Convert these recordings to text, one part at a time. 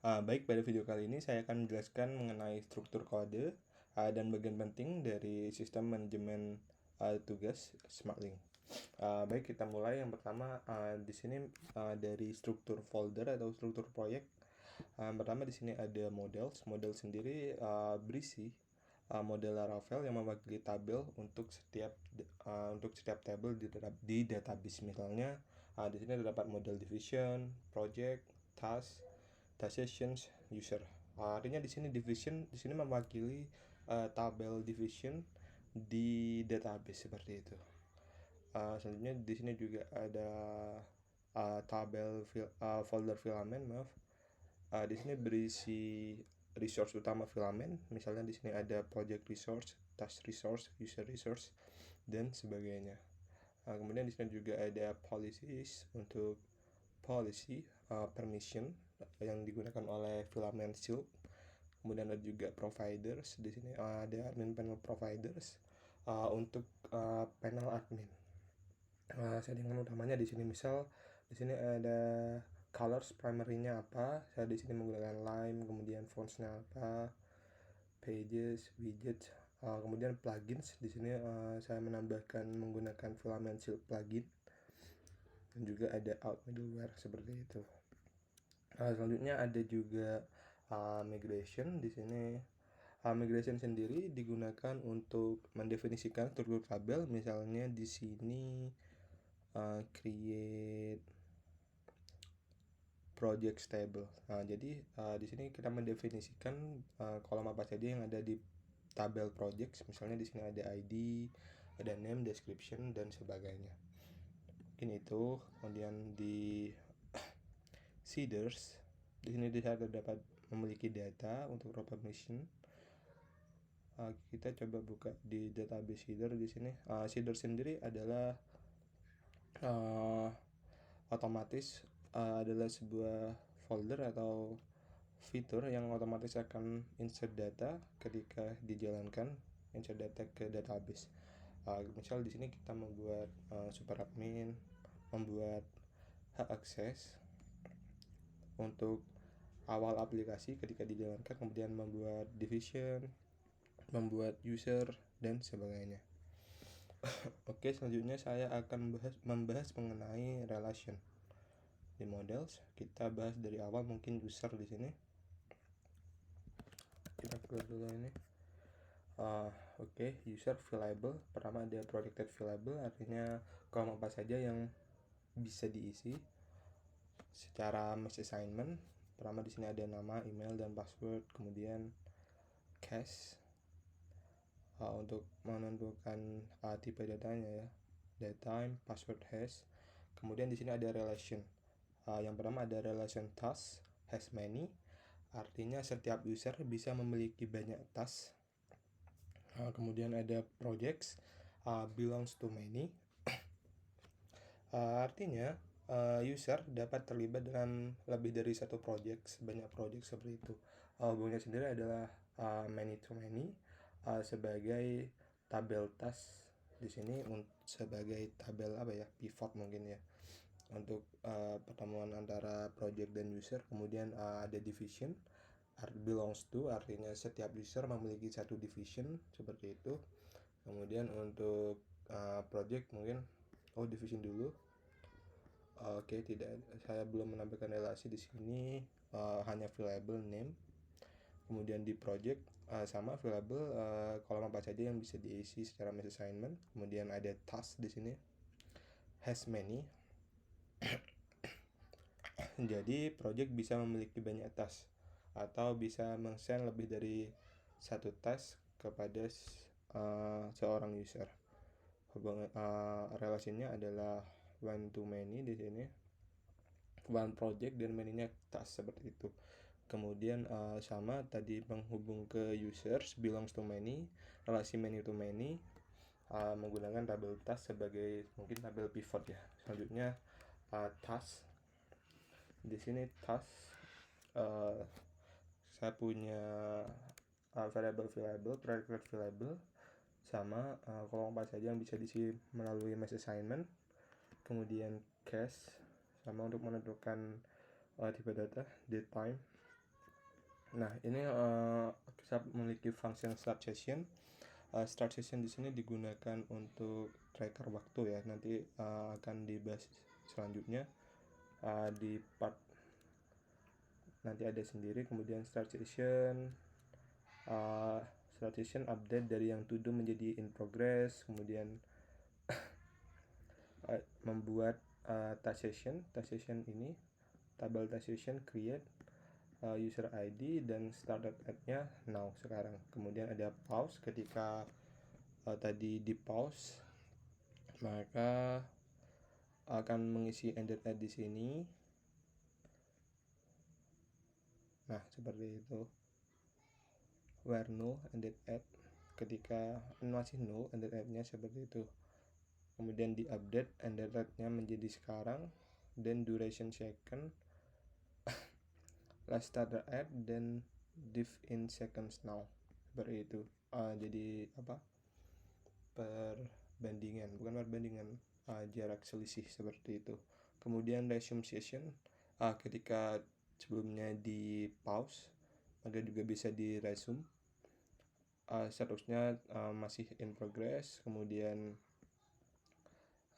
Baik, pada video kali ini saya akan menjelaskan mengenai struktur kode dan bagian penting dari sistem manajemen tugas SmartLink. Baik, kita mulai. Yang pertama, di sini dari struktur folder atau struktur proyek. Pertama di sini ada models. Model sendiri berisi model Laravel yang mewakili tabel untuk setiap tabel di database. Misalnya di sini terdapat model division, project, task sessions, user. Artinya di sini division di sini mewakili tabel division di database seperti itu. Selanjutnya di sini juga ada folder filament, maaf. Di sini berisi resource utama filament. Misalnya di sini ada project resource, task resource, user resource, dan sebagainya. Kemudian di sini juga ada policies untuk policy permission yang digunakan oleh filament silk. Kemudian ada juga providers. Di sini ada admin panel providers untuk panel admin. Settingan utamanya di sini, misal di sini ada colors primary-nya apa. Saya di sini menggunakan lime, kemudian fonts-nya apa, pages, widgets, kemudian plugins. Di sini saya menambahkan menggunakan filament silk plugin, dan juga ada out middleware seperti itu. Selanjutnya ada juga migration. Di sini migration sendiri digunakan untuk mendefinisikan struktur tabel. Misalnya di sini create project table. Jadi di sini kita mendefinisikan kolom apa saja yang ada di tabel projects. Misalnya di sini ada ID, ada name, description, dan sebagainya. Mungkin itu. Kemudian di seeders, di sini terdapat memiliki data untuk row permission. Kita coba buka di database seeder. Di sini seeder sendiri adalah otomatis adalah sebuah folder atau fitur yang otomatis akan insert data ketika dijalankan insert data ke database. Misal di sini kita membuat super admin, membuat hak akses untuk awal aplikasi ketika dijalankan, kemudian membuat division, membuat user, dan sebagainya. Oke, selanjutnya saya akan membahas mengenai relation. Di models kita bahas dari awal, mungkin user di sini. Kita keluar dulu ini. Oke, user variable. Pertama ada protected variable, artinya kolom apa saja yang bisa diisi secara mass assignment. Pertama di sini ada nama, email, dan password. Kemudian cache untuk menentukan tipe datanya ya, datetime, password hash. Kemudian di sini ada relation. Yang pertama ada relation task has many, artinya setiap user bisa memiliki banyak task. Kemudian ada projects belongs to many, artinya user dapat terlibat dalam lebih dari satu project, banyak project seperti itu. Hubungannya sendiri adalah many to many sebagai tabel task di sini, sebagai tabel pivot mungkin ya, untuk pertemuan antara project dan user. Kemudian ada division belongs to, artinya setiap user memiliki satu division seperti itu. Kemudian untuk project mungkin division dulu. Oke, tidak, saya belum menambahkan relasi di sini, hanya variable name. Kemudian di project sama variable kolom apa saja yang bisa diisi secara mass assignment. Kemudian ada task di sini has many. Jadi project bisa memiliki banyak task atau bisa meng-send lebih dari satu task kepada seorang user. Relasinya adalah one to many di sini, one project dan many-nya task seperti itu. Kemudian sama tadi menghubung ke users belongs to many, relasi many to many, menggunakan tabel task sebagai mungkin tabel pivot ya. Selanjutnya task. Di sini task saya punya variable private variable, sama kolom apa saja yang bisa diisi melalui mass assignment. Kemudian cache sama untuk menentukan tipe data, date time. Nah, ini kita memiliki function start session. Start session di sini digunakan untuk tracker waktu ya. Nanti akan dibahas selanjutnya di part nanti ada sendiri. Kemudian start session update dari yang to do menjadi in progress. Kemudian membuat task session ini tabel task session create user ID dan started at-nya now sekarang. Kemudian ada pause ketika tadi di pause maka akan mengisi ended at di sini. Nah, seperti itu. Where null ended at, ketika masih null ended at-nya seperti itu. Kemudian di update ended at-nya menjadi sekarang, then duration second, last started at, then div in seconds now. Seperti itu. Jadi apa? Perbandingan, jarak selisih seperti itu. Kemudian resume session, ketika sebelumnya di pause maka juga bisa di resume. Statusnya masih in progress. Kemudian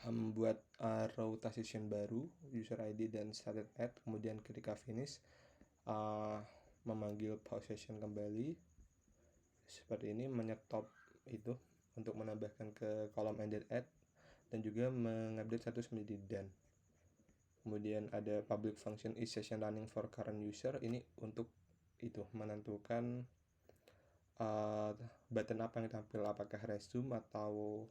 membuat row task session baru, user ID dan started at. Kemudian ketika finish memanggil pause session kembali seperti ini, menyetop itu untuk menambahkan ke kolom ended at dan juga mengupdate status menjadi done. Kemudian ada public function is session running for current user, ini untuk itu menentukan button apa yang tampil, apakah resume atau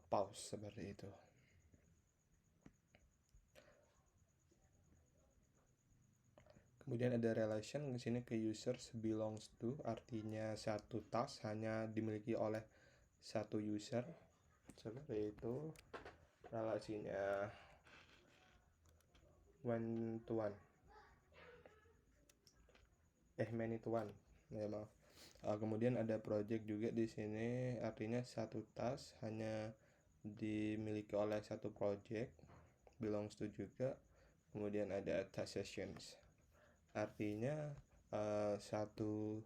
pause seperti itu. Kemudian ada relation di sini ke users belongs to, artinya satu task hanya dimiliki oleh satu user seperti itu. Relasinya one to one, many to one, ya maaf. Kemudian ada project juga di sini, artinya satu task hanya dimiliki oleh satu project, belongs to juga. Kemudian ada task sessions, artinya satu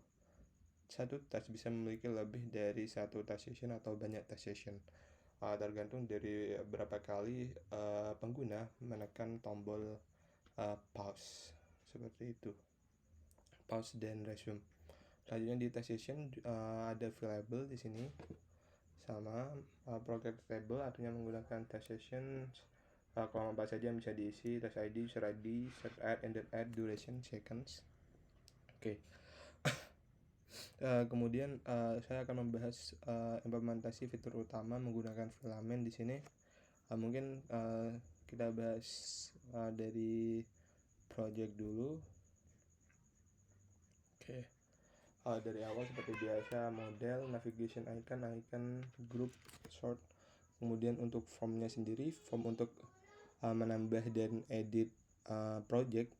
task bisa memiliki lebih dari satu task session atau banyak task session, tergantung dari berapa kali pengguna menekan tombol pause seperti itu. Pause dan resume. Selanjutnya di task session ada variable di sini sama progress table, artinya menggunakan task session. Kalau apa saja bisa diisi, task ID, user ID, start at, ended at, duration, seconds. Oke. Kemudian saya akan membahas implementasi fitur utama menggunakan filament di sini. Mungkin kita bahas dari project dulu. Oke. Dari awal seperti biasa, model, navigation icon, group, sort. Kemudian untuk formnya sendiri, form untuk menambah dan edit project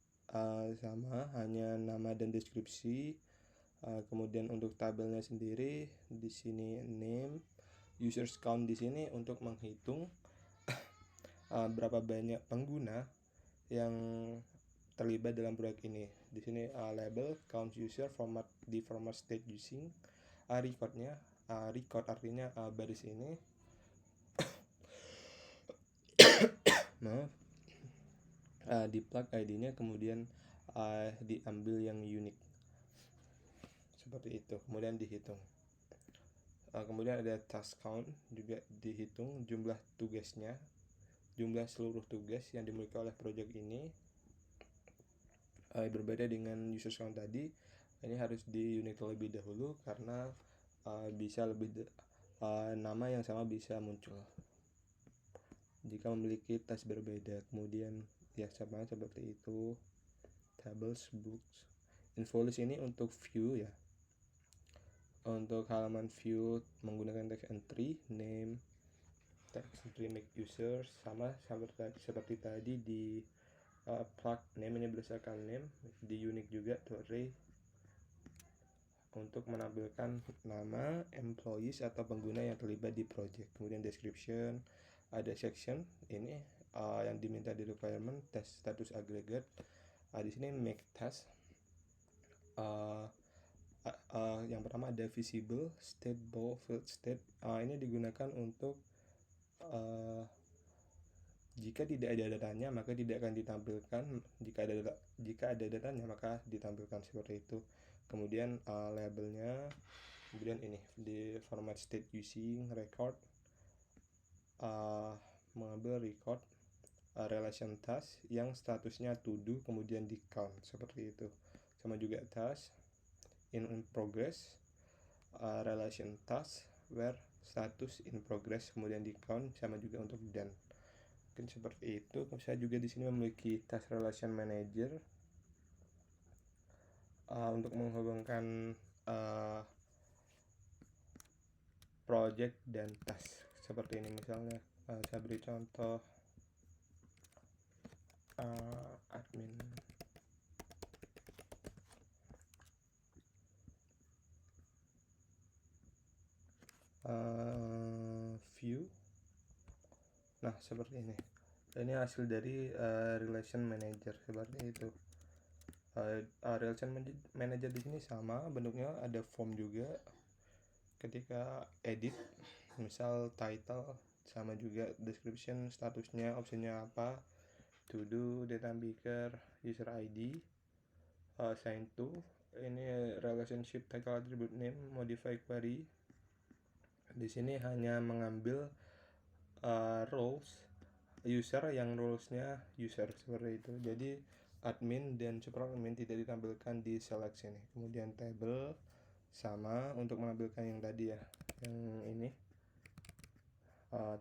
sama, hanya nama dan deskripsi. Kemudian untuk tabelnya sendiri di sini name, users count di sini untuk menghitung berapa banyak pengguna yang terlibat dalam proyek ini. Di sini label, count user, format state using, recordnya, record artinya baris ini. Maaf. Di plug ID-nya, kemudian diambil yang unik seperti itu, kemudian dihitung. Kemudian ada task count, juga dihitung jumlah tugasnya, jumlah seluruh tugas yang dimiliki oleh project ini. Berbeda dengan user count tadi, ini harus di unit terlebih dahulu karena bisa nama yang sama bisa muncul jika memiliki task berbeda. Kemudian ya sama seperti itu, tables, books, info list ini untuk view ya. Untuk halaman view menggunakan text entry, name, text entry make users, sama seperti tadi di plug name, ini berdasarkan name, di unique juga to array untuk menampilkan nama, employees atau pengguna yang terlibat di project. Kemudian description, ada section ini yang diminta di requirement, test status aggregate. Di sini make task, Yang pertama ada visible state, bold, field state. Ini digunakan untuk jika tidak ada datanya maka tidak akan ditampilkan, jika ada datanya maka ditampilkan, seperti itu. Kemudian labelnya, kemudian ini di format state using record, mengambil record relation task yang statusnya to do kemudian di count, seperti itu. Sama juga task in progress, relation task where status in progress kemudian di count, sama juga untuk done. Mungkin seperti itu. Saya juga di sini memiliki task relation manager untuk menghubungkan project dan task, seperti ini. Misalnya saya beri contoh admin view. Nah, seperti ini. Ini hasil dari relation manager, seperti itu. Relation manager di sini sama bentuknya, ada form juga. Ketika edit, misal title, sama juga description, statusnya, opsinya apa, to do, data picker, user ID, assign to, ini relationship, title, attribute name, modify query. Di sini hanya mengambil roles user yang rolesnya user, seperti itu. Jadi admin dan super admin tidak ditampilkan di select sini. Kemudian table sama untuk menampilkan yang tadi ya, yang ini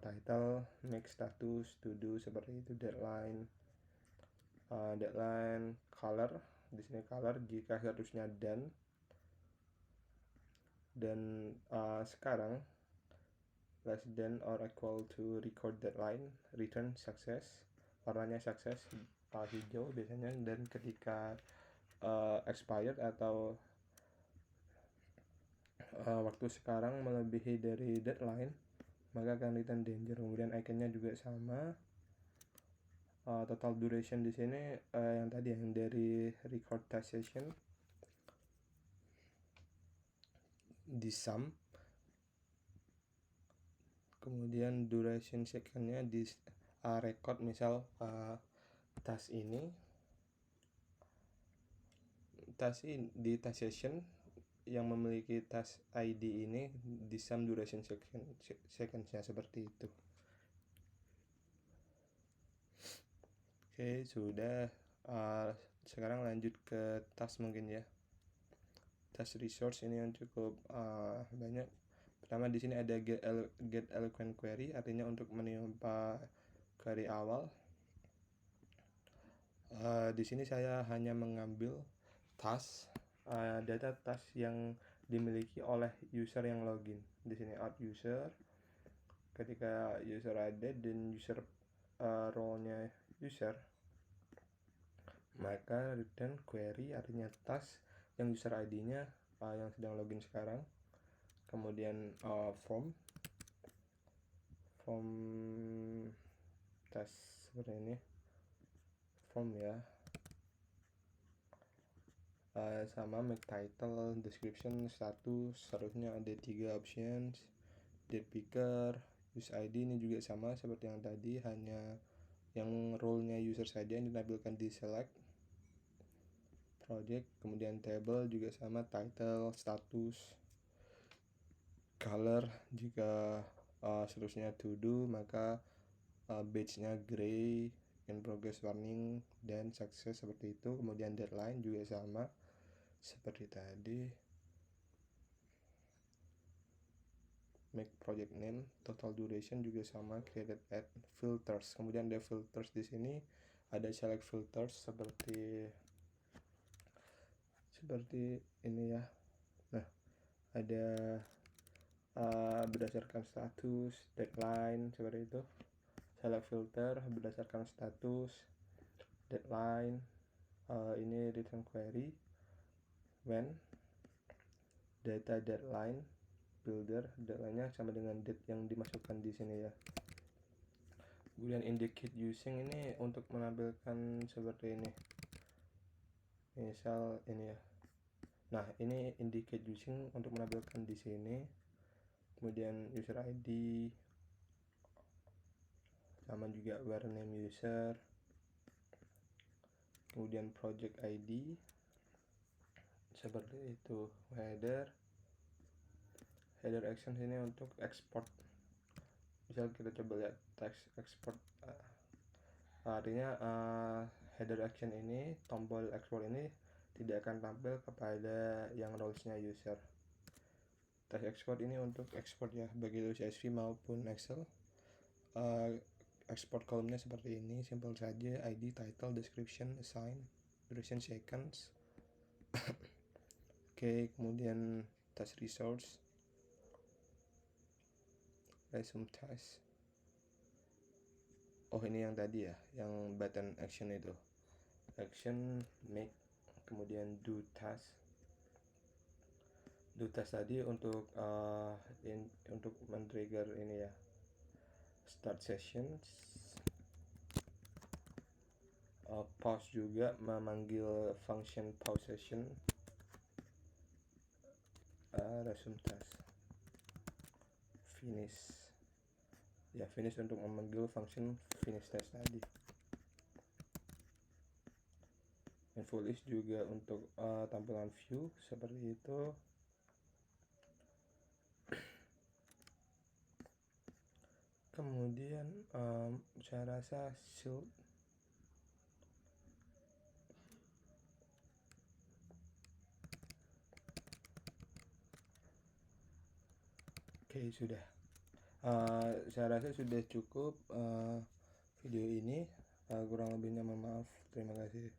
title, make status, to do, seperti itu. Deadline, color, di sini color jika statusnya done. Dan sekarang less than or equal to record deadline, return success, warnanya success, hijau biasanya. Dan ketika expired atau waktu sekarang melebihi dari deadline maka akan return danger. Kemudian iconnya juga sama. Total duration di sini yang tadi yang dari record task session di sum. Kemudian duration secondnya di record, misal task ini di task session yang memiliki task ID ini di sum duration seconds-nya, seperti itu. Oke, sudah. Sekarang lanjut ke task mungkin ya. Task resource ini yang cukup banyak. Pertama di sini ada get eloquent query, artinya untuk menimpa query awal. Di sini saya hanya mengambil task, data task yang dimiliki oleh user yang login. Di sini add user, ketika user ada dan user role-nya user, maka return query, artinya task yang user ID-nya yang sedang login sekarang. Kemudian form task seperti ini, form ya. Sama make title, description, status, seharusnya ada 3 options. Date picker, use ID ini juga sama seperti yang tadi, hanya yang role-nya user saja yang ditampilkan di select. Project, kemudian table juga sama, title, status, color, jika seterusnya to do maka badge-nya gray, in progress warning, dan success, seperti itu. Kemudian deadline juga sama seperti tadi. Make project name, total duration juga sama, created at filters. Kemudian ada filters di sini, ada select filters seperti ini ya. Nah, ada berdasarkan status, deadline, seperti itu. Select filter berdasarkan status, deadline, ini return query, when, data deadline, builder, deadline-nya sama dengan date yang dimasukkan di sini ya. Kemudian indicate using ini untuk menampilkan seperti ini. Misal ini ya, Nah, ini indicate using untuk menampilkan di sini. Kemudian user ID, sama juga where name user, kemudian project ID seperti itu. Header action ini untuk export. Misal kita coba lihat text export, artinya header action ini, tombol export ini tidak akan tampil kepada yang roles-nya user. Text export ini untuk export ya, baik itu CSV maupun Excel. Export kolomnya seperti ini, simple saja, ID, title, description, assign, duration, seconds. Oke, kemudian task resource, resume task. Oh, ini yang tadi ya, yang button action itu. Action, make, kemudian do task. Do task tadi untuk untuk men-trigger ini ya, start sessions. Pause juga, memanggil function pause session. Resume task. Finish ya, finish untuk memanggil function finish task tadi. Info list juga untuk tampilan view seperti itu. Kemudian saya rasa shield. Oke, sudah. Saya rasa sudah cukup video ini. Kurang lebihnya mohon maaf. Terima kasih.